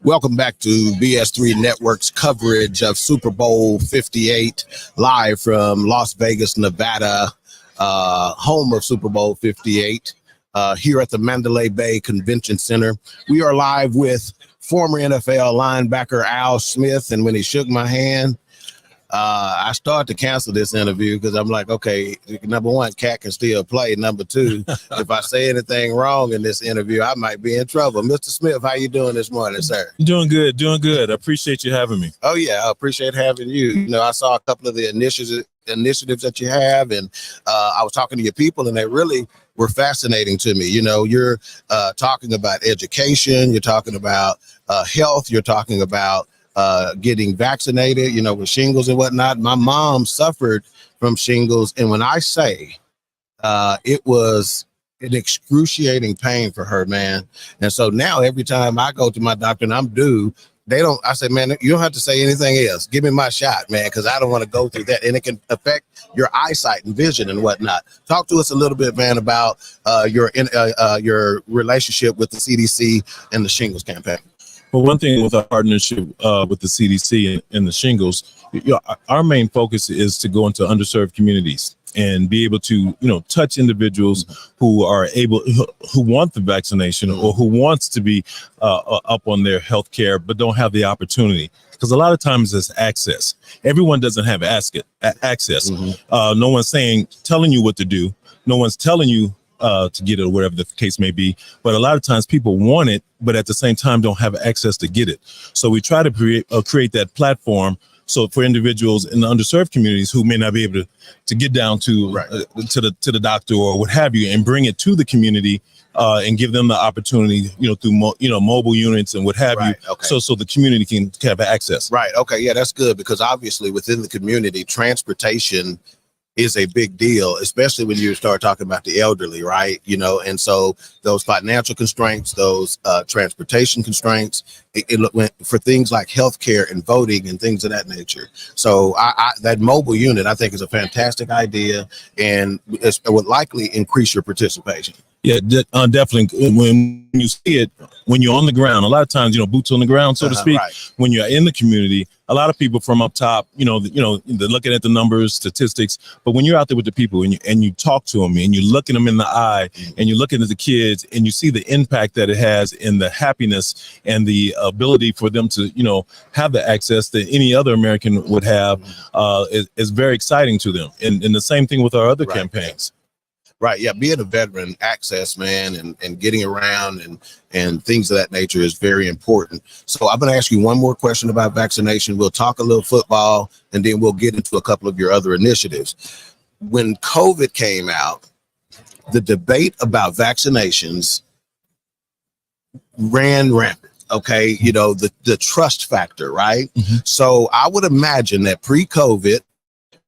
Welcome back to BS3 Network's coverage of Super Bowl 58, live from Las Vegas, Nevada, home of Super Bowl 58, here at the Mandalay Bay Convention Center. We are live with former NFL linebacker Al Smith, and when he shook my hand, I started to cancel this interview because I'm like, okay, number one, Cat can still play. Number two, if I say anything wrong in this interview, I might be in trouble. Mr. Smith, how you doing this morning, sir? Doing good, doing good. I appreciate you having me. Oh, yeah, I appreciate having you. You know, I saw a couple of the initiatives that you have, and I was talking to your people, and they really were fascinating to me. You know, you're talking about education, you're talking about health, you're talking about getting vaccinated, you know, with shingles and whatnot. My mom suffered from shingles, and when I say it was an excruciating pain for her, man. And so now every time I go to my doctor and I'm due, I say, man, you don't have to say anything else. Give me my shot, man, because I don't want to go through that. And it can affect your eyesight and vision and whatnot. Talk to us a little bit, man, about your relationship with the CDC and the shingles campaign. Well, one thing with our partnership with the CDC and the shingles, our main focus is to go into underserved communities and be able to, touch individuals who want the vaccination or who wants to be up on their health care, but don't have the opportunity. Because a lot of times it's access. Everyone doesn't have access. No one's telling you what to do. No one's telling you to get it or whatever the case may be. But a lot of times people want it, but at the same time don't have access to get it. So we try to create that platform. So for individuals in the underserved communities who may not be able to get down to the doctor or what have you, and bring it to the community and give them the opportunity, through mobile units and what have you. Okay. So the community can have access. Right. Okay. Yeah, that's good, because obviously within the community, transportation is a big deal, especially when you start talking about the elderly, right? And so those financial constraints, those transportation constraints, it went for things like healthcare and voting and things of that nature. So that mobile unit, I think, is a fantastic idea, and it would likely increase your participation. Yeah, definitely. When you see it, when you're on the ground, a lot of times, boots on the ground, so to speak. Right. When you're in the community, a lot of people from up top, they're looking at the numbers, statistics. But when you're out there with the people and you talk to them and you look at them in the eye and you're looking at the kids and you see the impact that it has in the happiness and the ability for them to, have the access that any other American would have, is very exciting to them. And the same thing with our other campaigns. Right. Yeah. Being a veteran, access, man, and getting around and things of that nature is very important. So I'm going to ask you one more question about vaccination. We'll talk a little football, and then we'll get into a couple of your other initiatives. When COVID came out, the debate about vaccinations ran rampant. Okay. The trust factor. Right. Mm-hmm. So I would imagine that pre-COVID,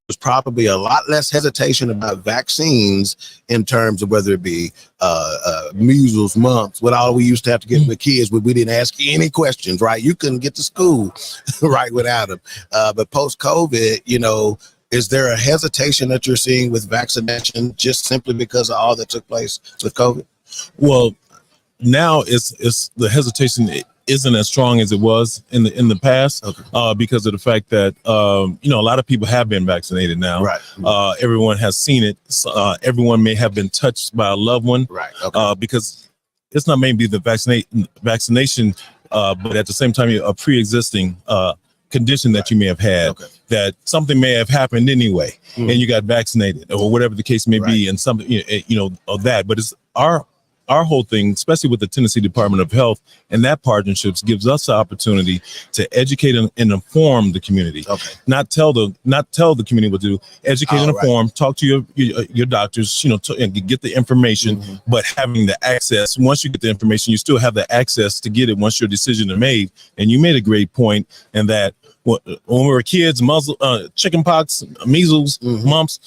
there's probably a lot less hesitation about vaccines in terms of whether it be measles, mumps, what all we used to have to get with kids, but we didn't ask any questions, right? You couldn't get to school, right, without them. But post-COVID, is there a hesitation that you're seeing with vaccination just simply because of all that took place with COVID? Well, now it's the hesitation isn't as strong as it was in the past, because of the fact that a lot of people have been vaccinated now. Right. Everyone has seen it. Everyone may have been touched by a loved one. Right. Okay. Because it's not maybe the vaccination, but at the same time, a pre-existing condition that you may have had, that something may have happened anyway, and you got vaccinated or whatever the case may be, and something of that. But it's our whole thing, especially with the Tennessee Department of Health and that partnerships, gives us the opportunity to educate and inform the community. Not tell the community what to do. Educate and inform. Talk to your doctors, and get the information. But having the access, once you get the information, you still have the access to get it once your decision is made. And you made a great point in that. When we were kids, chicken pox, measles, mumps,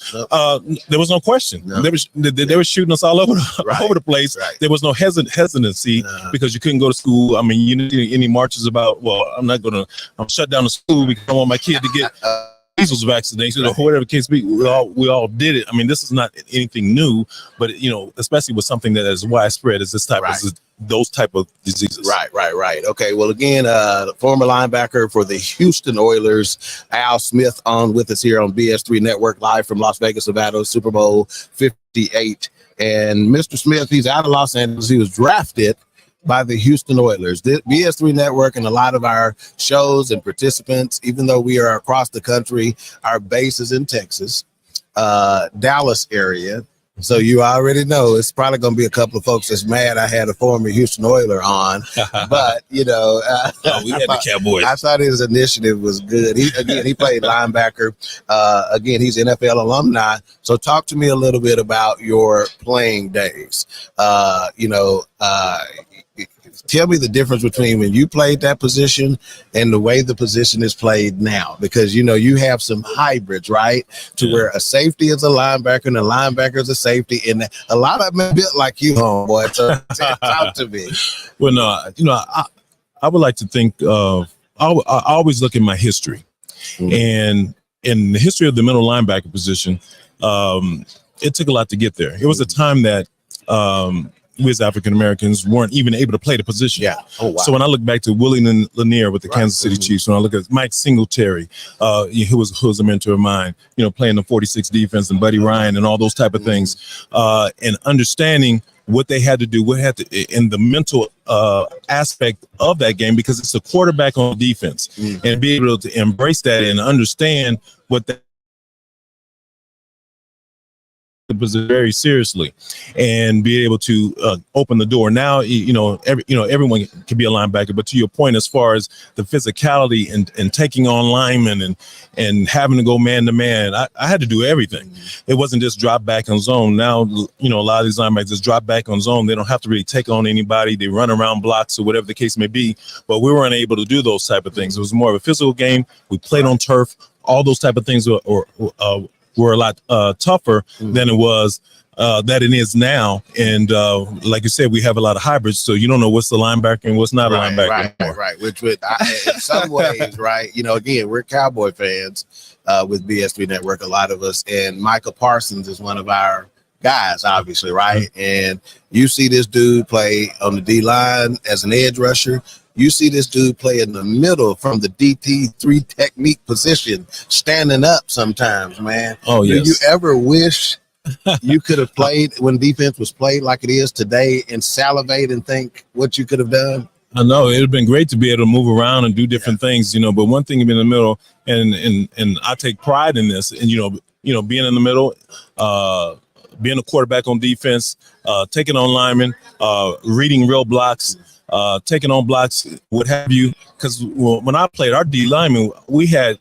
there was no question. No. They were shooting us all over the place. Right. There was no hesitancy because you couldn't go to school. I mean, you didn't see any marches about, I'm shut down the school because I want my kid to get measles vaccination or whatever the case be. We all did it. I mean, this is not anything new, but especially with something that is widespread as this type of those type of diseases. Right. Okay. Well, again, the former linebacker for the Houston Oilers, Al Smith, on with us here on BS3 Network, live from Las Vegas, Nevada, Super Bowl 58. And Mr. Smith, he's out of Los Angeles. He was drafted by the Houston Oilers. The BS3 Network and a lot of our shows and participants, even though we are across the country, our base is in Texas, Dallas area. So you already know it's probably going to be a couple of folks that's mad I had a former Houston Oiler on, but we had the Cowboys. I thought his initiative was good. He played linebacker. Again, he's NFL alumni. So talk to me a little bit about your playing days. Tell me the difference between when you played that position and the way the position is played now, because you have some hybrids, right? To where a safety is a linebacker and a linebacker is a safety, and a lot of them are built like you, homeboy. So talk to me. Well, no, I would like to think of. I always look at my history, and in the history of the middle linebacker position, it took a lot to get there. It was a time that we as African Americans weren't even able to play the position. Yeah. Oh, wow. So when I look back to Willie Lanier with the Kansas City Chiefs, when I look at Mike Singletary, who was a mentor of mine, playing the 46 defense, and Buddy Ryan and all those type of things, and understanding what they had to do, in the mental aspect of that game, because it's a quarterback on defense, and be able to embrace that and understand what that very seriously, and be able to open the door. Now, everyone can be a linebacker, but to your point, as far as the physicality and taking on linemen and having to go man to man, I had to do everything. It wasn't just drop back on zone. Now, a lot of these linebackers just drop back on zone. They don't have to really take on anybody. They run around blocks or whatever the case may be, but we weren't able to do those type of things. It was more of a physical game. We played on turf. All those type of things were a lot tougher than it was that it is now. And like you said, we have a lot of hybrids, so you don't know what's the linebacker and what's not a linebacker anymore. Right. Which in some ways, right, again, we're Cowboy fans with BS3 Network, a lot of us, and Michael Parsons is one of our guys, obviously, right? And you see this dude play on the D-line as an edge rusher. You see this dude play in the middle from the DT3 technique position, standing up sometimes, man. Oh, yes. Do you ever wish you could have played when defense was played like it is today, and salivate and think what you could have done? I know it would have been great to be able to move around and do different things, but one thing in the middle, and I take pride in this, and being in the middle, being a quarterback on defense, taking on linemen, reading real blocks, taking on blocks, what have you. Because when I played our D linemen, we had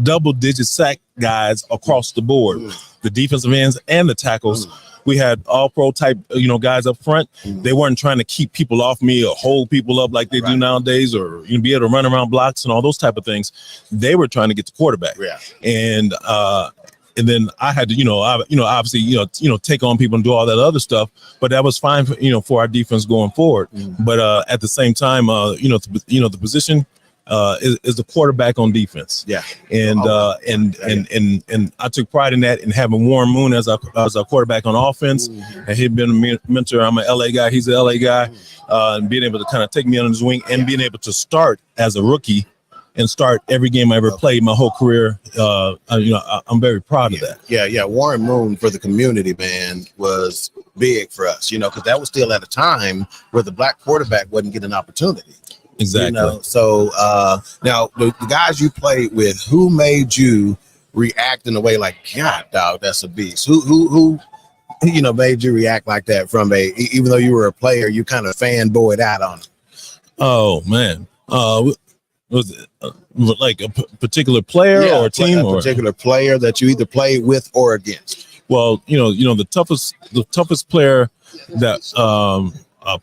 double-digit sack guys across the board, the defensive ends and the tackles. We had all-pro type, guys up front. They weren't trying to keep people off me or hold people up like they do nowadays, or be able to run around blocks and all those type of things. They were trying to get the quarterback. Yeah. And then I had to, obviously, take on people and do all that other stuff. But that was fine for our defense going forward. But at the same time, the position is the quarterback on defense. Yeah. And and I took pride in that, and having Warren Moon as our quarterback on offense, and he'd been a mentor. I'm an LA guy. He's an LA guy, and being able to kind of take me under his wing and being able to start as a rookie and start every game I ever played my whole career. I'm very proud of that. Yeah. Warren Moon for the community, man, was big for us, because that was still at a time where the black quarterback wasn't getting an opportunity. Exactly. So now the guys you played with, who made you react in a way like, God, dog, that's a beast? Who made you react like that even though you were a player, you kind of fanboyed out on it? Oh, man. Was it like a particular player or a team, or a particular player that you either played with or against? Well, the toughest player that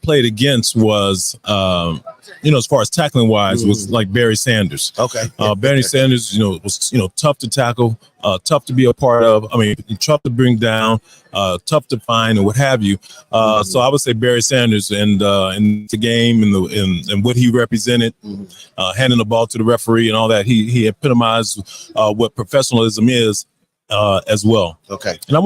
played against was, as far as tackling wise, was like Barry Sanders. Okay. Barry Sanders, was, tough to tackle, tough to be a part of. I mean, tough to bring down, tough to find and what have you. So I would say Barry Sanders and the game and what he represented, handing the ball to the referee and all that. He epitomized what professionalism is. As well. Okay. And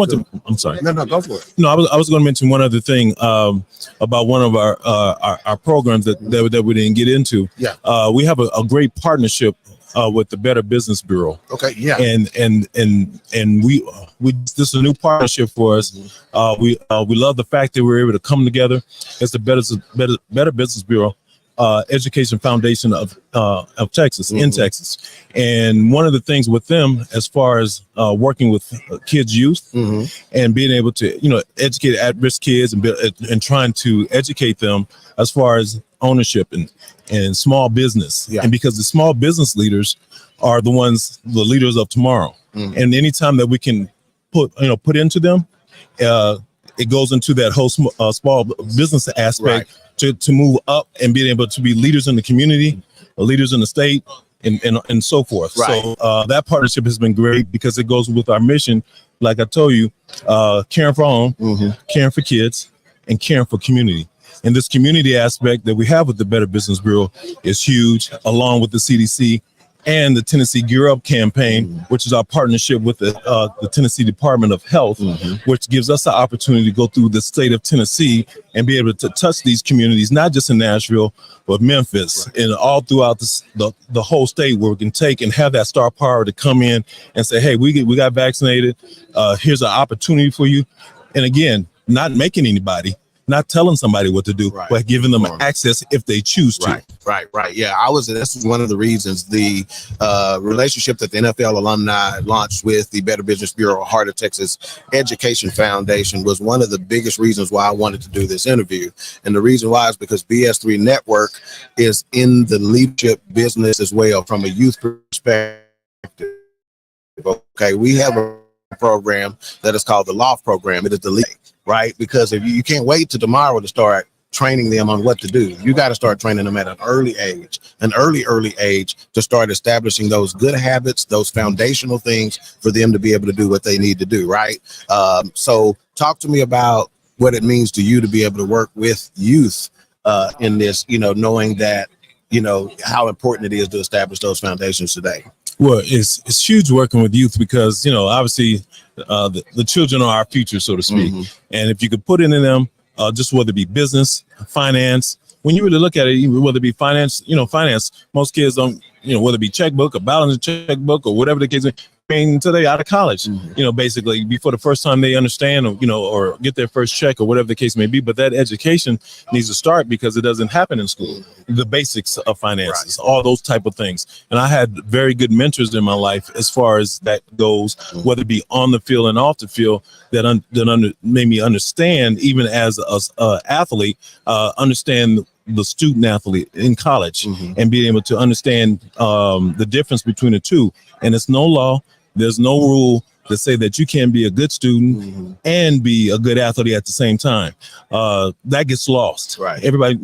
I'm sorry. No, go for it. No, I was going to mention one other thing about one of our programs that we didn't get into. Yeah. We have a great partnership with the Better Business Bureau. Okay. Yeah. And we this is a new partnership for us. We love the fact that we're able to come together as the Better Business Bureau. Education Foundation of Texas, in Texas. And one of the things with them, as far as working with kids, youth, and being able to, educate at-risk kids and trying to educate them as far as ownership and small business. Yeah. And because the small business leaders are the leaders of tomorrow. And anytime that we can put into them, it goes into that whole small business aspect. Right. To move up and being able to be leaders in the community, leaders in the state, and so forth. Right. So that partnership has been great because it goes with our mission. Like I told you, caring for home, caring for kids, and caring for community. And this community aspect that we have with the Better Business Bureau is huge, along with the CDC and the Tennessee Gear Up campaign, which is our partnership with the Tennessee Department of Health, which gives us the opportunity to go through the state of Tennessee and be able to touch these communities, not just in Nashville, but Memphis and all throughout the whole state, where we can take and have that star power to come in and say, hey, we got vaccinated. Here's an opportunity for you. And again, not making anybody, not telling somebody what to do, but giving them access if they choose to. Right. Yeah, this is one of the reasons the relationship that the NFL alumni launched with the Better Business Bureau, Heart of Texas Education Foundation, was one of the biggest reasons why I wanted to do this interview. And the reason why is because BS3 Network is in the leadership business as well from a youth perspective. Okay, we have a program that is called the LOFT program. It is the lead, right? Because if you can't wait till tomorrow to start training them on what to do. You got to start training them at an early age to start establishing those good habits, those foundational things for them to be able to do what they need to do, right? So talk to me about what it means to you to be able to work with youth in this, knowing that, how important it is to establish those foundations today. Well, it's huge working with youth because, obviously the children are our future, so to speak. And if you could put it in them, just whether it be business, finance, when you really look at it, whether it be finance, most kids don't, whether it be checkbook or balance checkbook or whatever the case is, until they out of college, basically before the first time they understand or get their first check or whatever the case may be. But that education needs to start because it doesn't happen in school. The basics of finances, all those type of things. And I had very good mentors in my life as far as that goes, whether it be on the field and off the field, that made me understand, even as a athlete, understand the student athlete in college and being able to understand the difference between the two. And it's no law. There's no rule to say that you can be a good student and be a good athlete at the same time. That gets lost. Right. Everybody,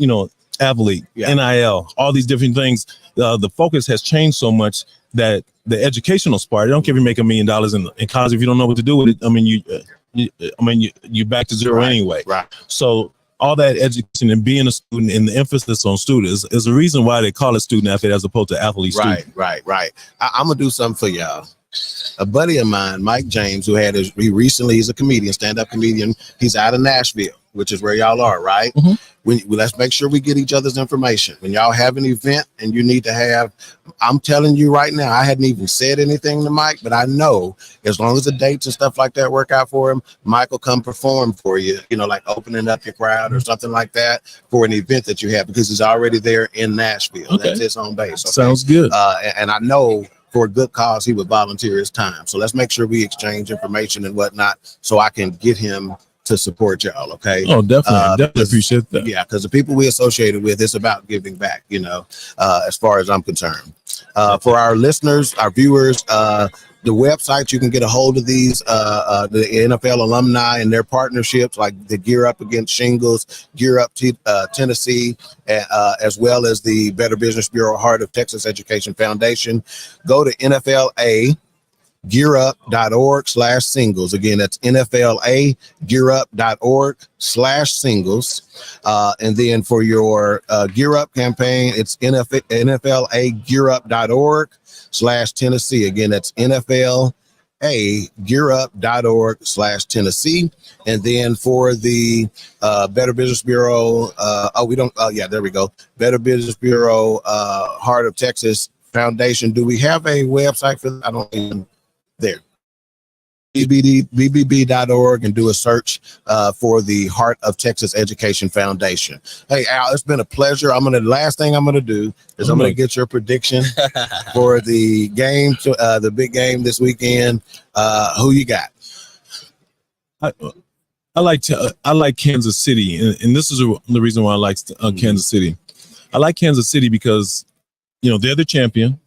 athlete, NIL, all these different things. The focus has changed so much that the educational part, I don't care if you make $1 million in college, if you don't know what to do with it, you're back to zero anyway. Right. So all that education and being a student and the emphasis on students is the reason why they call it student athlete as opposed to athlete student. Right. I'm gonna do something for y'all. A buddy of mine, Mike James, who he's a comedian, stand-up comedian. He's out of Nashville, which is where y'all are, right? Let's make sure we get each other's information. When y'all have an event and you need to have, I'm telling you right now, I hadn't even said anything to Mike, but I know as long as the dates and stuff like that work out for him, Mike will come perform for you, like opening up your crowd or something like that for an event that you have, because he's already there in Nashville. Okay. That's his home base. Okay? Sounds good. And I know for a good cause, he would volunteer his time. So let's make sure we exchange information and whatnot so I can get him to support y'all. Okay. Oh, definitely appreciate that. Yeah, because the people we associated with, it's about giving back, as far as I'm concerned. For our listeners, our viewers, the website, you can get a hold of these, the NFL alumni and their partnerships, like the Gear Up Against Shingles, Gear Up Tennessee, as well as the Better Business Bureau Heart of Texas Education Foundation. Go to NFLA gearup.org/singles. Again, that's NFLA gearup.org/singles. And then for your Gear Up campaign, it's NFLA gearup.org/Tennessee. Again, that's NFLA gearup.org/Tennessee. And then for the Better Business Bureau, there we go. Better Business Bureau Heart of Texas Foundation. Do we have a website for that? I don't even there. BBB.org and do a search for the Heart of Texas Education Foundation. Hey, Al, it's been a pleasure. The last thing I'm gonna do is I'm gonna get your prediction for the game, the big game this weekend. Who you got? I like Kansas City, and this is the reason why I like Kansas City. I like Kansas City because they're the champion.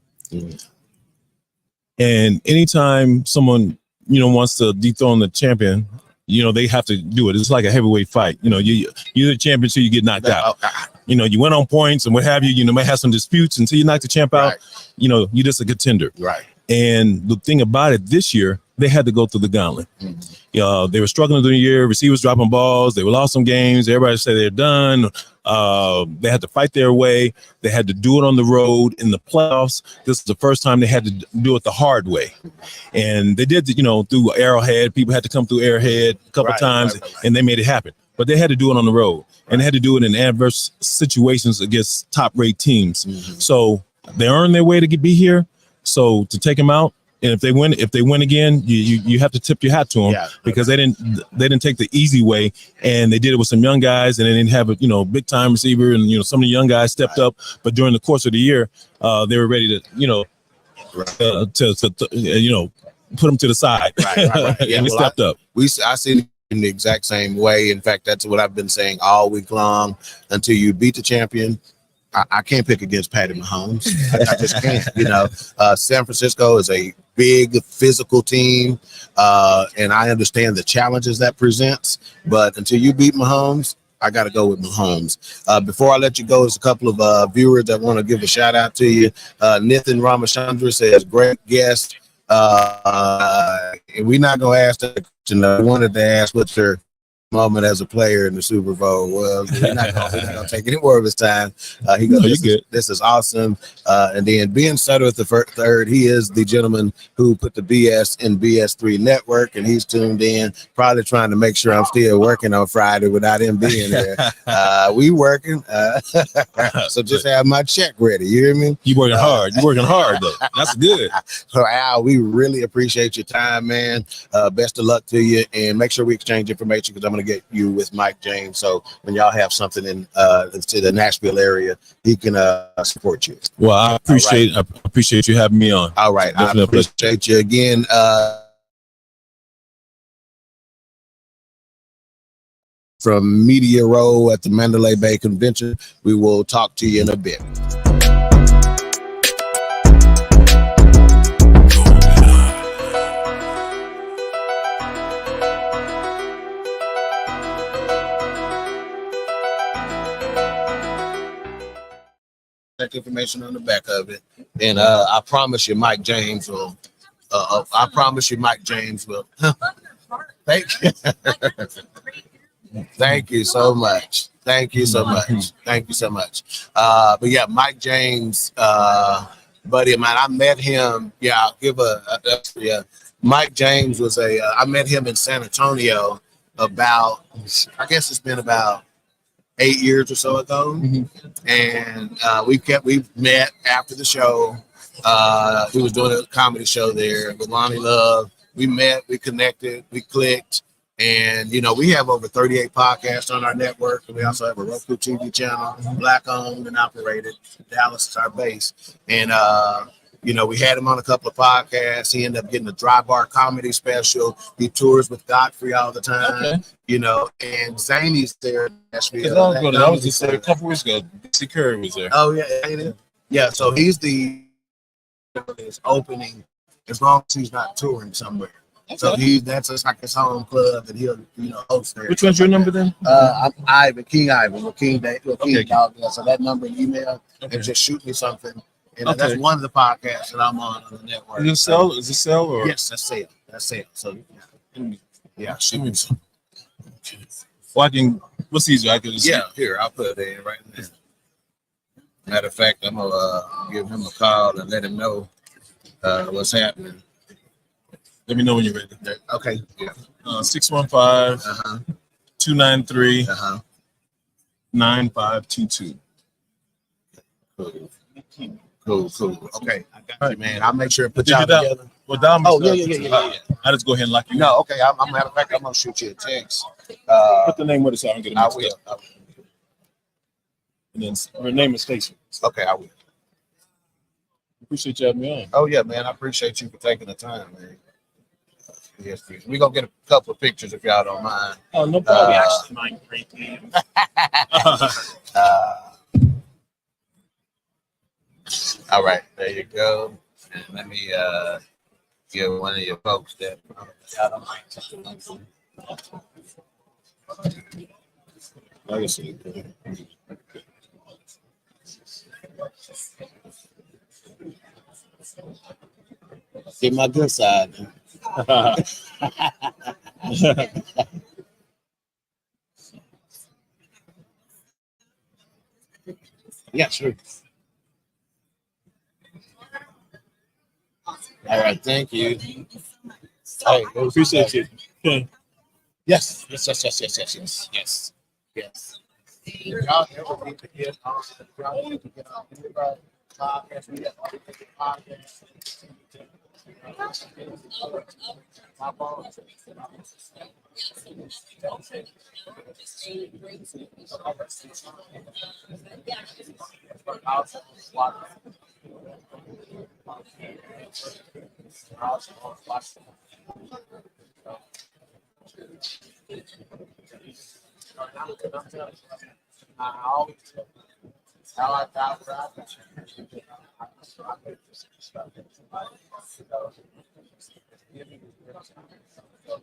And anytime someone, wants to dethrone the champion, they have to do it. It's like a heavyweight fight. You're the champion until you get knocked out. You went on points and what have you. You may have some disputes until you knock the champ out. You're just a contender. Right. And the thing about it this year, they had to go through the gauntlet. They were struggling through the year. Receivers dropping balls. They lost some games. Everybody said they're done. They had to fight their way. They had to do it on the road in the playoffs. This is the first time they had to do it the hard way. And they did, through Arrowhead. People had to come through Arrowhead a couple times, and they made it happen. But they had to do it on the road, and they had to do it in adverse situations against top-rate teams. So they earned their way to be here. So to take them out, and if they win again, you have to tip your hat to them because they didn't take the easy way, and they did it with some young guys, and they didn't have a big time receiver, and some of the young guys stepped up. But during the course of the year, they were ready to put them to the side. Yeah, and we stepped up. I see it in the exact same way. In fact, that's what I've been saying all week long. Until you beat the champion, I can't pick against Patty Mahomes. I just can't. San Francisco is a big physical team, and I understand the challenges that presents. But until you beat Mahomes, I got to go with Mahomes. Before I let you go, there's a couple of viewers that want to give a shout out to you. Nathan Ramachandra says, "Great guest." And we're not gonna ask that question. I wanted to ask what's your moment as a player in the Super Bowl. Well, we're not gonna take any more of his time. He goes, this is awesome. And then Ben Sutter the third, he is the gentleman who put the BS in BS3 Network, and he's tuned in, probably trying to make sure I'm still working on Friday without him being there. We working. So just have my check ready. You hear me? You working hard. You working hard though. That's good. So Al, we really appreciate your time, man. Best of luck to you, and make sure we exchange information because I'm going to get you with Mike James. So when y'all have something in to the Nashville area, he can support you. Well, I appreciate you having me on. All right. I appreciate you again. From Media Row at the Mandalay Bay Convention. We will talk to you in a bit. Information on the back of it, and I promise you Mike James will thank you. Thank you so much. But yeah, Mike James, buddy of mine, I met him. Mike James was I met him in San Antonio about, I guess it's been about 8 years or so ago. And we met after the show. He was doing a comedy show there with Lonnie Love. We met, we connected, we clicked, and we have over 38 podcasts on our network, and we also have a Roku TV channel, Black owned and operated. Dallas is our base, and we had him on a couple of podcasts. He ended up getting a dry bar comedy special. He tours with Godfrey all the time. And Zany's there in Nashville. I was just a couple weeks ago. C. Curry was there. Oh yeah. So he's the opening as long as he's not touring somewhere. Okay. So that's just like his home club, and he'll host there. Which one's your number then? I'm Ivan, King Ivan, with King Day, with King Okay. Dog. Yeah, so that number, email, Okay. and just shoot me something. And Okay. that's one of the podcasts that I'm on the network. Is it sell? Is it sell or? Yes, that's it. That's it. So yeah, shoot me some. Well, I can. What's easier? I can just. Yeah, here I'll put it in right now. Matter of fact, I'm gonna give him a call and let him know what's happening. Let me know when you're ready. Okay. Yeah. 615 293 Uh-huh. 9522. Cool. Okay, I got you, man. I'll make sure to put y'all Did you together. Well, Dom. Oh, yeah. I just go ahead and lock you. No, okay. Matter of fact, I'm gonna shoot you a text. Put the name with us so I don't get it I mixed will. up. And then her name is Stacy. Okay, I will. Appreciate you having me on. Oh yeah, man. I appreciate you for taking the time, man. Yes, please. We're gonna get a couple of pictures if y'all don't mind. Oh, no problem. Actually, mine great. All right, there you go. And let me give one of your folks that. Like I said, Get my good side. Yeah, sure. All right, thank you. Hey, appreciate you. Okay. Yes. Y'all ever need to get on anybody podcast? We have podcast. My boss.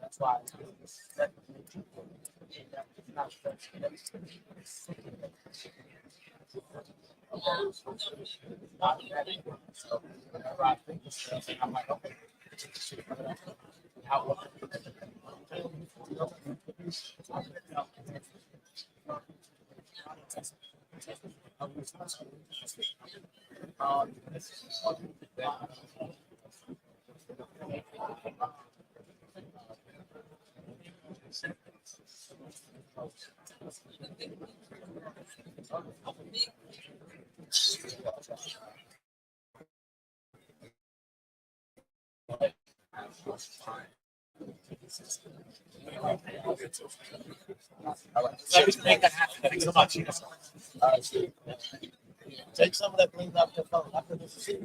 That's why. So whenever I think of stuff, I'm like, okay. Thanks so much. Take some of that clean off your phone. After this is